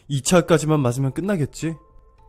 2차까지만 맞으면 끝나겠지?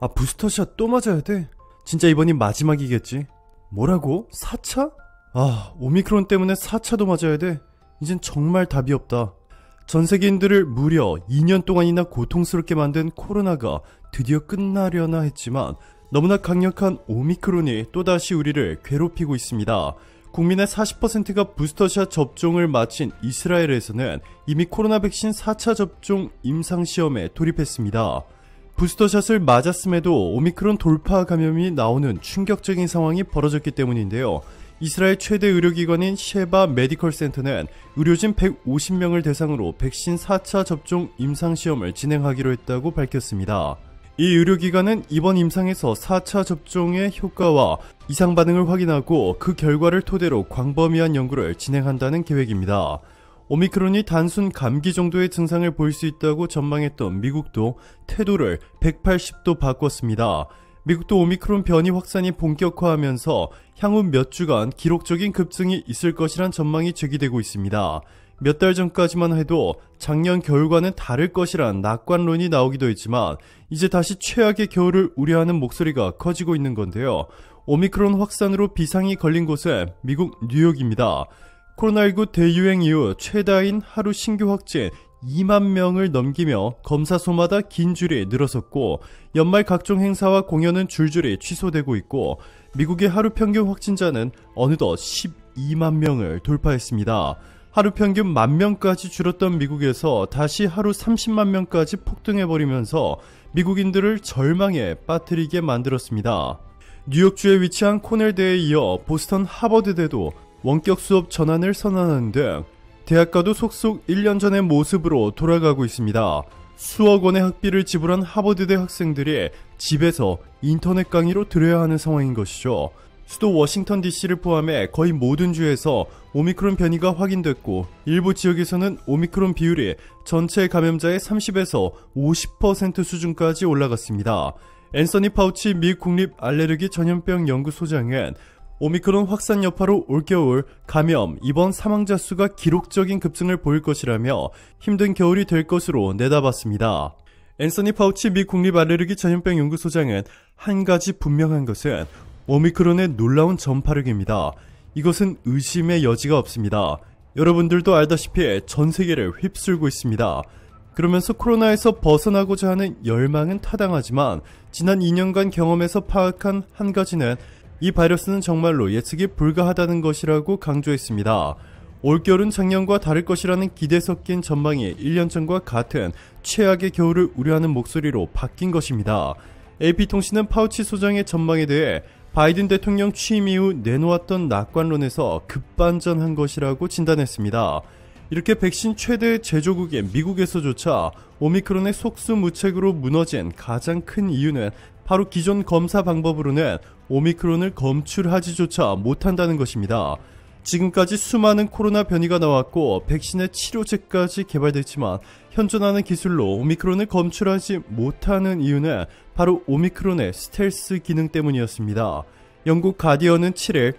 아, 부스터샷 또 맞아야 돼? 진짜 이번이 마지막이겠지? 뭐라고? 4차? 아, 오미크론 때문에 4차도 맞아야 돼? 이젠 정말 답이 없다. 전 세계인들을 무려 2년 동안이나 고통스럽게 만든 코로나가 드디어 끝나려나 했지만 너무나 강력한 오미크론이 또다시 우리를 괴롭히고 있습니다. 국민의 40%가 부스터샷 접종을 마친 이스라엘에서는 이미 코로나 백신 4차 접종 임상시험에 돌입했습니다. 부스터샷을 맞았음에도 오미크론 돌파 감염이 나오는 충격적인 상황이 벌어졌기 때문인데요. 이스라엘 최대 의료기관인 셰바 메디컬 센터는 의료진 150명을 대상으로 백신 4차 접종 임상시험을 진행하기로 했다고 밝혔습니다. 이 의료기관은 이번 임상에서 4차 접종의 효과와 이상 반응을 확인하고 그 결과를 토대로 광범위한 연구를 진행한다는 계획입니다. 오미크론이 단순 감기 정도의 증상을 보일 수 있다고 전망했던 미국도 태도를 180도 바꿨습니다. 미국도 오미크론 변이 확산이 본격화하면서 향후 몇 주간 기록적인 급증이 있을 것이란 전망이 제기되고 있습니다. 몇 달 전까지만 해도 작년 겨울과는 다를 것이란 낙관론이 나오기도 했지만 이제 다시 최악의 겨울을 우려하는 목소리가 커지고 있는 건데요. 오미크론 확산으로 비상이 걸린 곳은 미국 뉴욕입니다. 코로나19 대유행 이후 최다인 하루 신규 확진 2만 명을 넘기며 검사소마다 긴 줄이 늘어섰고 연말 각종 행사와 공연은 줄줄이 취소되고 있고 미국의 하루 평균 확진자는 어느덧 12만 명을 돌파했습니다. 하루 평균 10,000명까지 줄었던 미국에서 다시 하루 30만 명까지 폭등해버리면서 미국인들을 절망에 빠뜨리게 만들었습니다. 뉴욕주에 위치한 코넬대에 이어 보스턴 하버드대도 원격 수업 전환을 선언하는 등 대학가도 속속 1년 전의 모습으로 돌아가고 있습니다. 수억 원의 학비를 지불한 하버드대 학생들이 집에서 인터넷 강의로 들어야 하는 상황인 것이죠. 수도 워싱턴 DC를 포함해 거의 모든 주에서 오미크론 변이가 확인됐고 일부 지역에서는 오미크론 비율이 전체 감염자의 30에서 50% 수준까지 올라갔습니다. 앤서니 파우치 미 국립 알레르기 전염병 연구소장은 오미크론 확산 여파로 올겨울 감염, 입원 사망자 수가 기록적인 급증을 보일 것이라며 힘든 겨울이 될 것으로 내다봤습니다. 앤서니 파우치 미 국립 알레르기 전염병 연구소장은 한 가지 분명한 것은 오미크론의 놀라운 전파력입니다. 이것은 의심의 여지가 없습니다. 여러분들도 알다시피 전 세계를 휩쓸고 있습니다. 그러면서 코로나에서 벗어나고자 하는 열망은 타당하지만 지난 2년간 경험에서 파악한 한 가지는 이 바이러스는 정말로 예측이 불가하다는 것이라고 강조했습니다. 올겨울은 작년과 다를 것이라는 기대 섞인 전망이 1년 전과 같은 최악의 겨울을 우려하는 목소리로 바뀐 것입니다. AP통신은 파우치 소장의 전망에 대해 바이든 대통령 취임 이후 내놓았던 낙관론에서 급반전한 것이라고 진단했습니다. 이렇게 백신 최대 제조국인 미국에서조차 오미크론의 속수무책으로 무너진 가장 큰 이유는 바로 기존 검사 방법으로는 오미크론을 검출하지조차 못한다는 것입니다. 지금까지 수많은 코로나 변이가 나왔고 백신의 치료제까지 개발됐지만 현존하는 기술로 오미크론을 검출하지 못하는 이유는 바로 오미크론의 스텔스 기능 때문이었습니다. 영국 가디언은 7일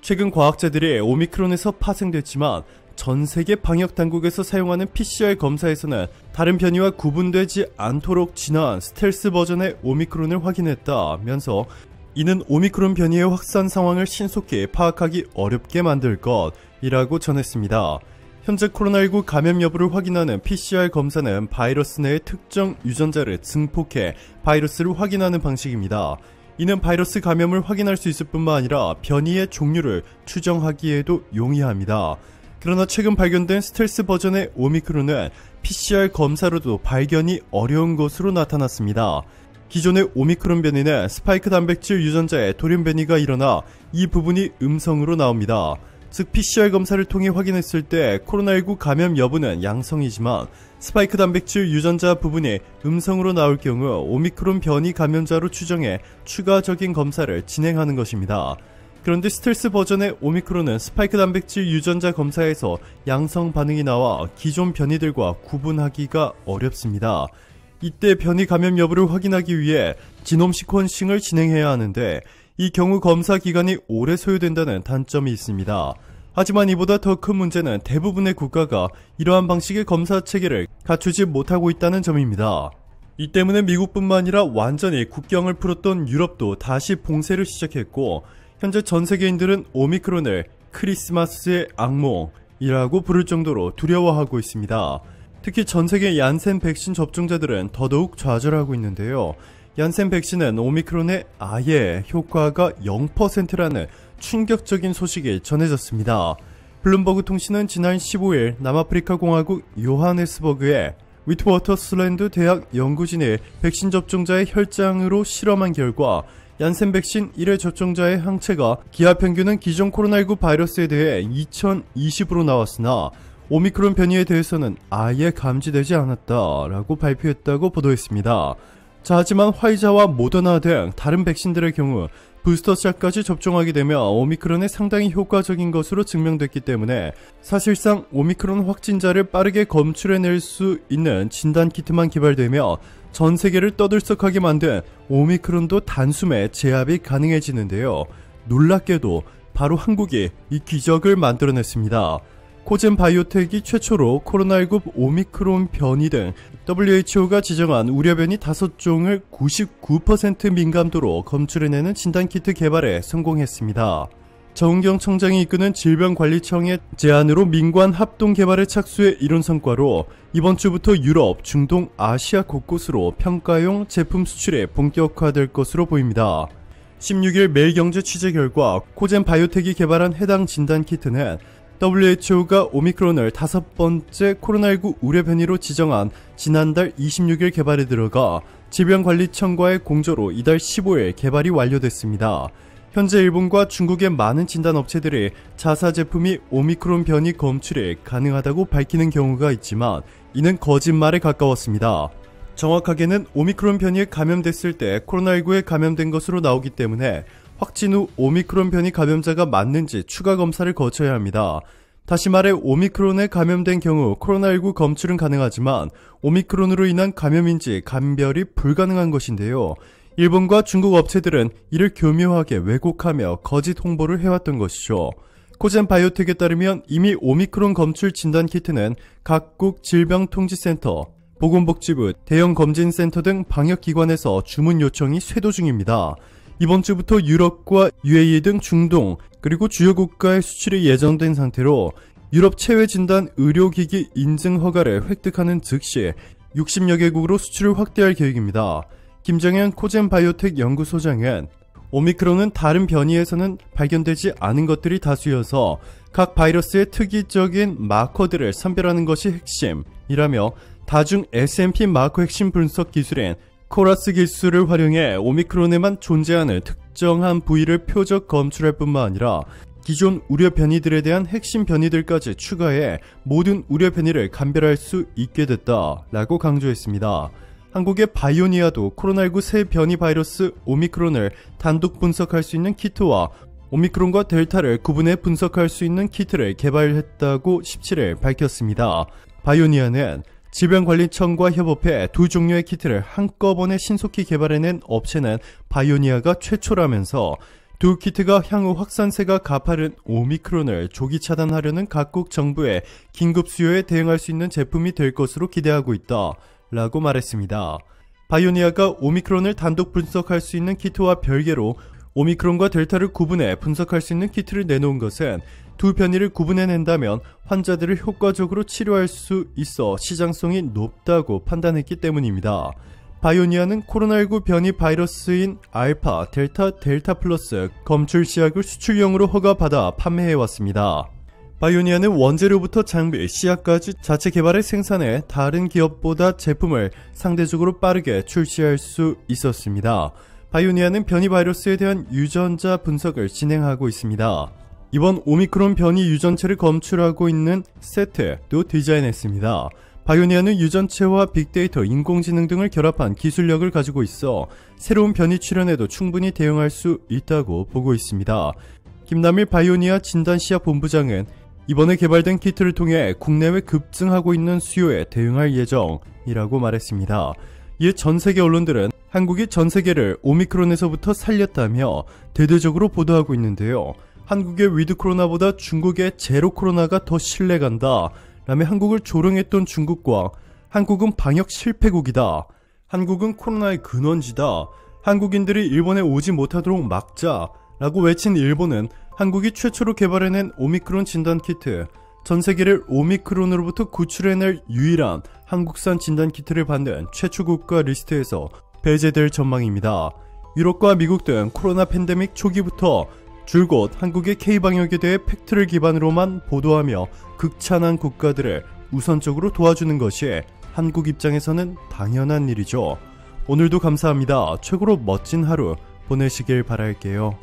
최근 과학자들이 오미크론에서 파생됐지만 전 세계 방역 당국에서 사용하는 PCR 검사에서는 다른 변이와 구분되지 않도록 진화한 스텔스 버전의 오미크론을 확인했다면서 이는 오미크론 변이의 확산 상황을 신속히 파악하기 어렵게 만들 것이라고 전했습니다. 현재 코로나19 감염 여부를 확인하는 PCR 검사는 바이러스 내의 특정 유전자를 증폭해 바이러스를 확인하는 방식입니다. 이는 바이러스 감염을 확인할 수 있을 뿐만 아니라 변이의 종류를 추정하기에도 용이합니다. 그러나 최근 발견된 스텔스 버전의 오미크론은 PCR 검사로도 발견이 어려운 것으로 나타났습니다. 기존의 오미크론 변이는 스파이크 단백질 유전자의 돌연 변이가 일어나 이 부분이 음성으로 나옵니다. 즉 PCR 검사를 통해 확인했을 때 코로나19 감염 여부는 양성이지만 스파이크 단백질 유전자 부분이 음성으로 나올 경우 오미크론 변이 감염자로 추정해 추가적인 검사를 진행하는 것입니다. 그런데 스텔스 버전의 오미크론은 스파이크 단백질 유전자 검사에서 양성 반응이 나와 기존 변이들과 구분하기가 어렵습니다. 이때 변이 감염 여부를 확인하기 위해 지놈 시퀀싱을 진행해야 하는데 이 경우 검사 기간이 오래 소요된다는 단점이 있습니다. 하지만 이보다 더 큰 문제는 대부분의 국가가 이러한 방식의 검사 체계를 갖추지 못하고 있다는 점입니다. 이 때문에 미국뿐만 아니라 완전히 국경을 풀었던 유럽도 다시 봉쇄를 시작했고, 현재 전 세계인들은 오미크론을 크리스마스의 악몽이라고 부를 정도로 두려워하고 있습니다. 특히 전 세계 얀센 백신 접종자들은 더더욱 좌절하고 있는데요. 얀센 백신은 오미크론의 아예 효과가 0%라는 충격적인 소식이 전해졌습니다. 블룸버그 통신은 지난 15일 남아프리카 공화국 요하네스버그의 위트워터슬랜드 대학 연구진이 백신 접종자의 혈장으로 실험한 결과 얀센 백신 1회 접종자의 항체가 기하평균은 기존 코로나19 바이러스에 대해 2020으로 나왔으나 오미크론 변이에 대해서는 아예 감지되지 않았다라고 발표했다고 보도했습니다. 자, 하지만 화이자와 모더나 등 다른 백신들의 경우 부스터샷까지 접종하게 되면 오미크론에 상당히 효과적인 것으로 증명됐기 때문에 사실상 오미크론 확진자를 빠르게 검출해낼 수 있는 진단키트만 개발되며 전 세계를 떠들썩하게 만든 오미크론도 단숨에 제압이 가능해지는데요. 놀랍게도 바로 한국이 이 기적을 만들어냈습니다. 코젠 바이오텍이 최초로 코로나19 오미크론 변이 등 WHO가 지정한 우려 변이 5종을 99% 민감도로 검출해내는 진단키트 개발에 성공했습니다. 정은경 청장이 이끄는 질병관리청의 제안으로 민관 합동 개발에 착수해 이룬 성과로 이번 주부터 유럽, 중동, 아시아 곳곳으로 평가용 제품 수출이 본격화될 것으로 보입니다. 16일 매일경제 취재 결과 코젠 바이오텍이 개발한 해당 진단키트는 WHO가 오미크론을 5번째 코로나19 우려 변이로 지정한 지난달 26일 개발에 들어가 질병관리청과의 공조로 이달 15일 개발이 완료됐습니다. 현재 일본과 중국의 많은 진단업체들이 자사 제품이 오미크론 변이 검출이 가능하다고 밝히는 경우가 있지만 이는 거짓말에 가까웠습니다. 정확하게는 오미크론 변이에 감염됐을 때 코로나19에 감염된 것으로 나오기 때문에 확진 후 오미크론 변이 감염자가 맞는지 추가 검사를 거쳐야 합니다. 다시 말해 오미크론에 감염된 경우 코로나19 검출은 가능하지만 오미크론으로 인한 감염인지 감별이 불가능한 것인데요. 일본과 중국 업체들은 이를 교묘하게 왜곡하며 거짓 홍보를 해왔던 것이죠. 코젠 바이오텍에 따르면 이미 오미크론 검출 진단키트는 각국 질병통지센터, 보건복지부, 대형검진센터 등 방역기관에서 주문 요청이 쇄도 중입니다. 이번 주부터 유럽과 UAE 등 중동 그리고 주요 국가에 수출이 예정된 상태로 유럽 체외진단 의료기기 인증 허가를 획득하는 즉시 60여 개국으로 수출을 확대할 계획입니다. 김정현 코젠 바이오텍 연구소장은 오미크론은 다른 변이에서는 발견되지 않은 것들이 다수여서 각 바이러스의 특이적인 마커들을 선별하는 것이 핵심이라며 다중 SMP 마커 핵심 분석 기술인 코라스 기술을 활용해 오미크론에만 존재하는 특정한 부위를 표적 검출할 뿐만 아니라 기존 우려 변이들에 대한 핵심 변이들까지 추가해 모든 우려 변이를 감별할 수 있게 됐다라고 강조했습니다. 한국의 바이오니아도 코로나19 새 변이 바이러스 오미크론을 단독 분석할 수 있는 키트와 오미크론과 델타를 구분해 분석할 수 있는 키트를 개발했다고 17일 밝혔습니다. 바이오니아는 질병관리청과 협업해 두 종류의 키트를 한꺼번에 신속히 개발해낸 업체는 바이오니아가 최초라면서 두 키트가 향후 확산세가 가파른 오미크론을 조기 차단하려는 각국 정부의 긴급 수요에 대응할 수 있는 제품이 될 것으로 기대하고 있다 라고 말했습니다. 바이오니아가 오미크론을 단독 분석할 수 있는 키트와 별개로 오미크론과 델타를 구분해 분석할 수 있는 키트를 내놓은 것은 두 변이를 구분해낸다면 환자들을 효과적으로 치료할 수 있어 시장성이 높다고 판단했기 때문입니다. 바이오니아는 코로나19 변이 바이러스인 알파, 델타 플러스 검출 시약을 수출용으로 허가받아 판매해왔습니다. 바이오니아는 원재료부터 장비, 시약까지 자체 개발해 생산해 다른 기업보다 제품을 상대적으로 빠르게 출시할 수 있었습니다. 바이오니아는 변이 바이러스에 대한 유전자 분석을 진행하고 있습니다. 이번 오미크론 변이 유전체를 검출하고 있는 세트도 디자인했습니다. 바이오니아는 유전체와 빅데이터, 인공지능 등을 결합한 기술력을 가지고 있어 새로운 변이 출현에도 충분히 대응할 수 있다고 보고 있습니다. 김남일 바이오니아 진단시약 본부장은 이번에 개발된 키트를 통해 국내외 급증하고 있는 수요에 대응할 예정이라고 말했습니다. 이에 전세계 언론들은 한국이 전세계를 오미크론에서부터 살렸다며 대대적으로 보도하고 있는데요. 한국의 위드 코로나보다 중국의 제로 코로나가 더 신뢰간다 라며 한국을 조롱했던 중국과 한국은 방역 실패국이다, 한국은 코로나의 근원지다. 한국인들이 일본에 오지 못하도록 막자 라고 외친 일본은 한국이 최초로 개발해낸 오미크론 진단키트, 전세계를 오미크론으로부터 구출해낼 유일한 한국산 진단키트를 받는 최초 국가 리스트에서 배제될 전망입니다. 유럽과 미국 등 코로나 팬데믹 초기부터 줄곧 한국의 K방역에 대해 팩트를 기반으로만 보도하며 극찬한 국가들을 우선적으로 도와주는 것이 한국 입장에서는 당연한 일이죠. 오늘도 감사합니다. 최고로 멋진 하루 보내시길 바랄게요.